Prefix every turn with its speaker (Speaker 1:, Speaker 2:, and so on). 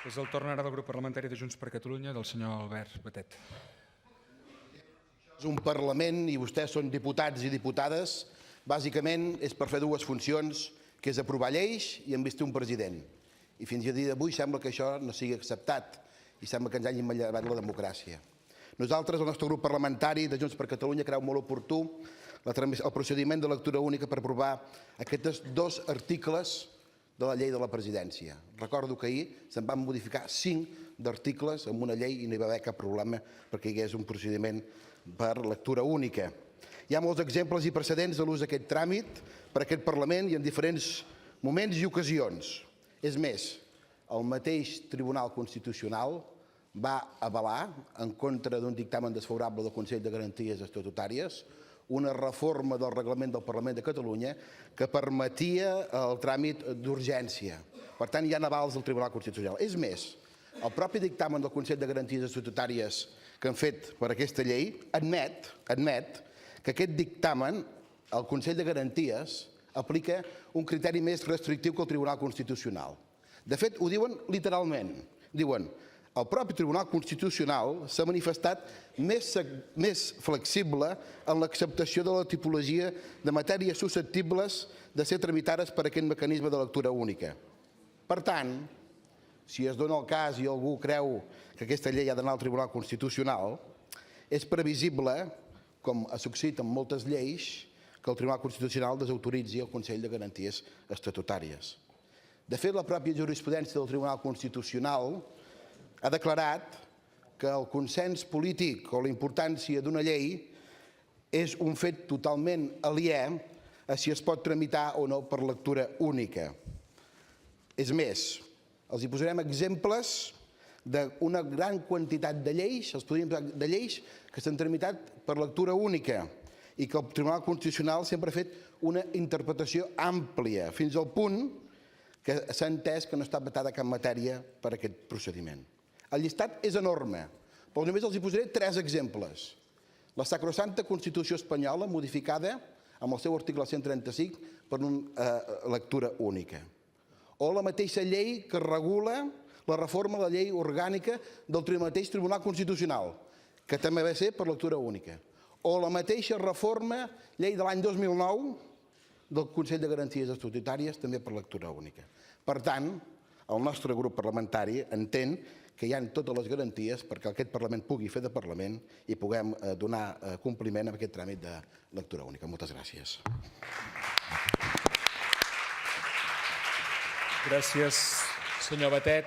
Speaker 1: És el torn ara del grup parlamentari de Junts per Catalunya, del senyor Albert Batet.
Speaker 2: És un Parlament i vostès són diputats i diputades. Bàsicament és per fer dues funcions, que és aprovar lleis i envestir un president. I fins a dia d'avui sembla que això no sigui acceptat i sembla que ens hagin manllevat la democràcia. Nosaltres, el nostre grup parlamentari de Junts per Catalunya, creu molt oportú el procediment de lectura única per aprovar aquests dos articles de la llei de la presidència. Recordo que ahir se'n van modificar 5 d'articles en una llei i no hi va haver cap problema perquè hi hagués un procediment per lectura única. Hi ha molts exemples i precedents de l'ús d'aquest tràmit per aquest Parlament i en diferents moments i ocasions. És més, el mateix Tribunal Constitucional va avalar, en contra d'un dictamen desfavorable del Consell de Garanties Estatutàries, una reforma del reglament del Parlament de Catalunya que permetia el tràmit d'urgència. Per tant, hi ha avals del Tribunal Constitucional. És més, el propi dictamen del Consell de Garanties Estatutàries que han fet per aquesta llei admet que aquest dictamen, el Consell de Garanties, aplica un criteri més restrictiu que el Tribunal Constitucional. De fet, ho diuen literalment. Diuen: el propi Tribunal Constitucional s'ha manifestat més flexible en l'acceptació de la tipologia de matèries susceptibles de ser tramitades per aquest mecanisme de lectura única. Per tant, si es dona el cas i algú creu que aquesta llei ha d'anar al Tribunal Constitucional, és previsible, com ha succeït en moltes lleis, que el Tribunal Constitucional desautoritzi el Consell de Garanties Estatutàries. De fet, la pròpia jurisprudència del Tribunal Constitucional ha declarat que el consens polític o la importància d'una llei és un fet totalment aliè a si es pot tramitar o no per lectura única. És més, els hi posarem exemples d'una gran quantitat de lleis, de lleis que s'han tramitat per lectura única i que el Tribunal Constitucional sempre ha fet una interpretació àmplia, fins al punt que s'ha entès que no està vetada cap matèria per aquest procediment. El llistat és enorme, però només els hi posaré 3 exemples. La sacrosanta Constitució espanyola, modificada amb el seu article 135 per una lectura única. O la mateixa llei que regula la reforma de la llei orgànica del mateix Tribunal Constitucional, que també va ser per lectura única. O la mateixa reforma, llei de l'any 2009, del Consell de Garanties Estatutàries, també per lectura única. Per tant, el nostre grup parlamentari entén que hi ha totes les garanties perquè aquest Parlament pugui fer de Parlament i puguem donar compliment a aquest tràmit de lectura única. Moltes gràcies.
Speaker 1: Gràcies, senyor Batet.